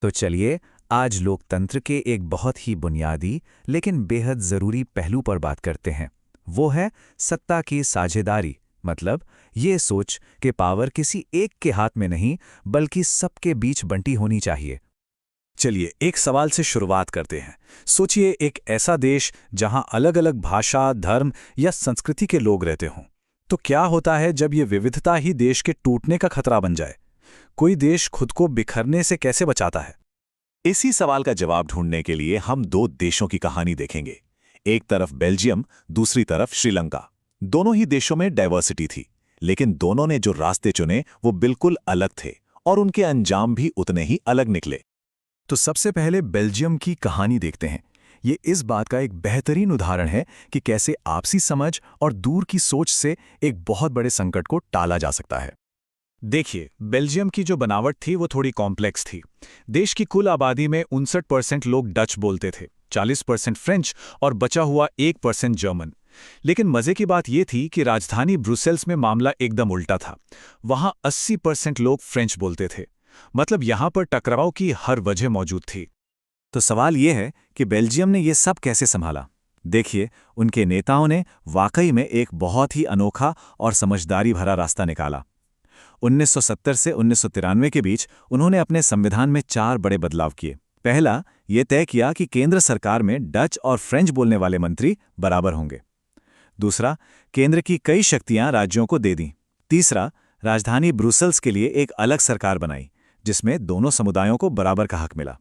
तो चलिए आज लोकतंत्र के एक बहुत ही बुनियादी लेकिन बेहद ज़रूरी पहलू पर बात करते हैं। वो है सत्ता की साझेदारी। मतलब ये सोच कि पावर किसी एक के हाथ में नहीं बल्कि सबके बीच बंटी होनी चाहिए। चलिए एक सवाल से शुरुआत करते हैं। सोचिए एक ऐसा देश जहां अलग-अलग भाषा, धर्म या संस्कृति के लोग रहते हों। तो क्या होता है जब ये विविधता ही देश के टूटने का खतरा बन जाए? कोई देश खुद को बिखरने से कैसे बचाता है? इसी सवाल का जवाब ढूंढने के लिए हम दो देशों की कहानी देखेंगे। एक तरफ बेल्जियम, दूसरी तरफ श्रीलंका। दोनों ही देशों में डाइवर्सिटी थी, लेकिन दोनों ने जो रास्ते चुने वो बिल्कुल अलग थे और उनके अंजाम भी उतने ही अलग निकले। तो सबसे पहले बेल्जियम की कहानी देखते हैं। ये इस बात का एक बेहतरीन उदाहरण है कि कैसे आपसी समझ और दूर की सोच से एक बहुत बड़े संकट को टाला जा सकता है। देखिए, बेल्जियम की जो बनावट थी वो थोड़ी कॉम्प्लेक्स थी। देश की कुल आबादी में 59% लोग डच बोलते थे, 40% फ्रेंच और बचा हुआ 1% जर्मन। लेकिन मजे की बात यह थी कि राजधानी ब्रुसेल्स में मामला एकदम उल्टा था। वहां 80% लोग फ्रेंच बोलते थे। मतलब यहां पर टकराव की हर वजह मौजूद थी। तो सवाल यह है कि बेल्जियम ने यह सब कैसे संभाला? देखिए, उनके नेताओं ने वाकई में एक बहुत ही अनोखा और समझदारी भरा रास्ता निकाला। 1970 से 1993 के बीच उन्होंने अपने संविधान में 4 बड़े बदलाव किए। पहला, ये तय किया कि केंद्र सरकार में डच और फ्रेंच बोलने वाले मंत्री बराबर होंगे। दूसरा, केंद्र की कई शक्तियां राज्यों को दे दी। तीसरा, राजधानी ब्रुसेल्स के लिए एक अलग सरकार बनाई जिसमें दोनों समुदायों को बराबर का हक मिला।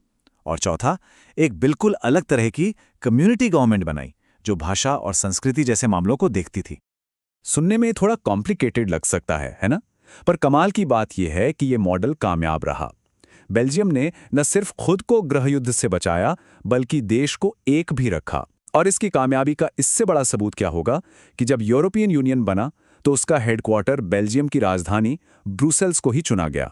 और चौथा, एक बिल्कुल अलग तरह की कम्युनिटी गवर्नमेंट बनाई जो भाषा और संस्कृति जैसे मामलों को देखती थी। सुनने में थोड़ा कॉम्प्लिकेटेड लग सकता है ना? पर कमाल की बात यह है कि यह मॉडल कामयाब रहा। बेल्जियम ने न सिर्फ खुद को गृहयुद्ध से बचाया बल्कि देश को एक भी रखा। और इसकी कामयाबी का इससे बड़ा सबूत क्या होगा कि जब यूरोपियन यूनियन बना तो उसका हेडक्वार्टर बेल्जियम की राजधानी ब्रुसेल्स को ही चुना गया।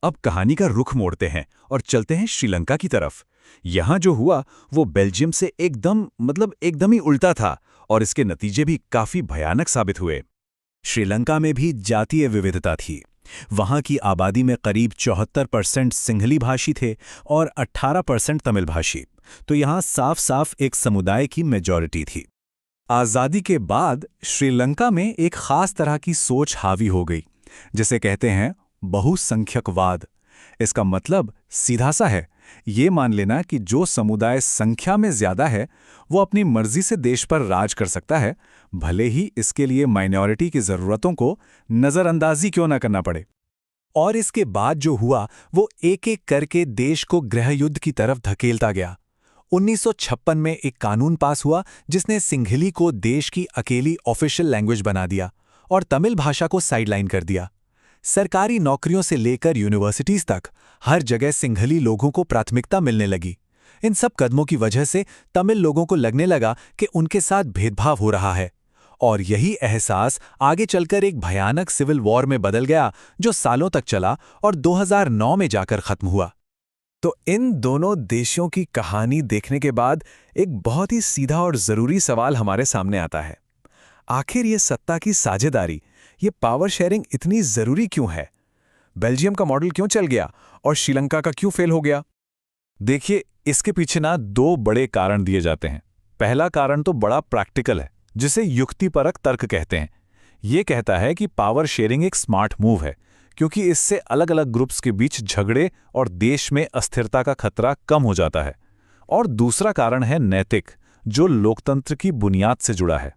अब कहानी का रुख मोड़ते हैं और चलते हैं श्रीलंका की तरफ। यहां जो हुआ वो बेल्जियम से एकदम ही उल्टा था और इसके नतीजे भी काफी भयानक साबित हुए। श्रीलंका में भी जातीय विविधता थी। वहां की आबादी में करीब 74% सिंहली भाषी थे और 18% तमिल भाषी। तो यहां साफ साफ एक समुदाय की मेजॉरिटी थी। आज़ादी के बाद श्रीलंका में एक खास तरह की सोच हावी हो गई, जिसे कहते हैं बहुसंख्यकवाद। इसका मतलब सीधा सा है, ये मान लेना कि जो समुदाय संख्या में ज्यादा है वो अपनी मर्जी से देश पर राज कर सकता है, भले ही इसके लिए माइनॉरिटी की जरूरतों को नजरअंदाजी क्यों ना करना पड़े। और इसके बाद जो हुआ वो एक एक करके देश को गृहयुद्ध की तरफ धकेलता गया। 1956 में एक कानून पास हुआ जिसने सिंहली को देश की अकेली ऑफिशियल लैंग्वेज बना दिया और तमिल भाषा को साइडलाइन कर दिया। सरकारी नौकरियों से लेकर यूनिवर्सिटीज तक हर जगह सिंहली लोगों को प्राथमिकता मिलने लगी। इन सब कदमों की वजह से तमिल लोगों को लगने लगा कि उनके साथ भेदभाव हो रहा है और यही एहसास आगे चलकर एक भयानक सिविल वॉर में बदल गया जो सालों तक चला और 2009 में जाकर खत्म हुआ। तो इन दोनों देशों की कहानी देखने के बाद एक बहुत ही सीधा और जरूरी सवाल हमारे सामने आता है। आखिर ये सत्ता की साझेदारी, ये पावर शेयरिंग इतनी जरूरी क्यों है? बेल्जियम का मॉडल क्यों चल गया और श्रीलंका का क्यों फेल हो गया? देखिए, इसके पीछे ना 2 बड़े कारण दिए जाते हैं। पहला कारण तो बड़ा प्रैक्टिकल है, जिसे युक्तिपरक तर्क कहते हैं। ये कहता है कि पावर शेयरिंग एक स्मार्ट मूव है क्योंकि इससे अलग अलग ग्रुप्स के बीच झगड़े और देश में अस्थिरता का खतरा कम हो जाता है। और दूसरा कारण है नैतिक, जो लोकतंत्र की बुनियाद से जुड़ा है।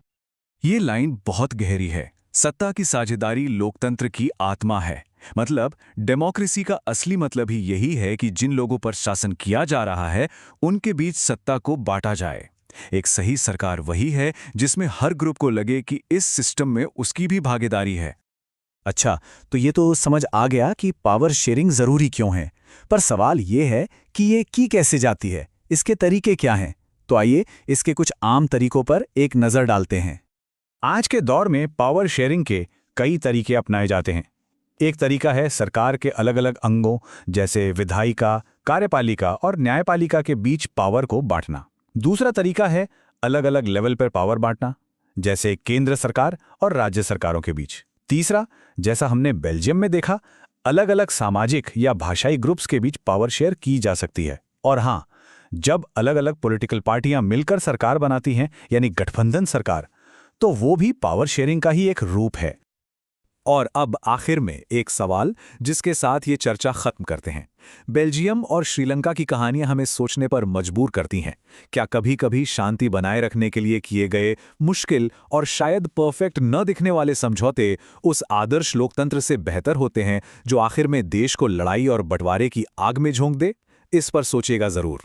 ये लाइन बहुत गहरी है। सत्ता की साझेदारी लोकतंत्र की आत्मा है। मतलब डेमोक्रेसी का असली मतलब ही यही है कि जिन लोगों पर शासन किया जा रहा है उनके बीच सत्ता को बांटा जाए। एक सही सरकार वही है जिसमें हर ग्रुप को लगे कि इस सिस्टम में उसकी भी भागीदारी है। अच्छा, तो ये तो समझ आ गया कि पावर शेयरिंग जरूरी क्यों है, पर सवाल ये है कि ये की कैसे जाती है, इसके तरीके क्या हैं? तो आइए इसके कुछ आम तरीकों पर एक नज़र डालते हैं। आज के दौर में पावर शेयरिंग के कई तरीके अपनाए जाते हैं। एक तरीका है सरकार के अलग अलग अंगों जैसे विधायिका, कार्यपालिका और न्यायपालिका के बीच पावर को बांटना। दूसरा तरीका है अलग अलग लेवल पर पावर बांटना, जैसे केंद्र सरकार और राज्य सरकारों के बीच। तीसरा, जैसा हमने बेल्जियम में देखा, अलग अलग सामाजिक या भाषाई ग्रुप्स के बीच पावर शेयर की जा सकती है। और हाँ, जब अलग अलग पॉलिटिकल पार्टियां मिलकर सरकार बनाती हैं, यानी गठबंधन सरकार, तो वो भी पावर शेयरिंग का ही एक रूप है। और अब आखिर में एक सवाल जिसके साथ ये चर्चा खत्म करते हैं। बेल्जियम और श्रीलंका की कहानियां हमें सोचने पर मजबूर करती हैं। क्या कभी-कभी शांति बनाए रखने के लिए किए गए मुश्किल और शायद परफेक्ट न दिखने वाले समझौते उस आदर्श लोकतंत्र से बेहतर होते हैं जो आखिर में देश को लड़ाई और बंटवारे की आग में झोंक दे? इस पर सोचिएगा जरूर।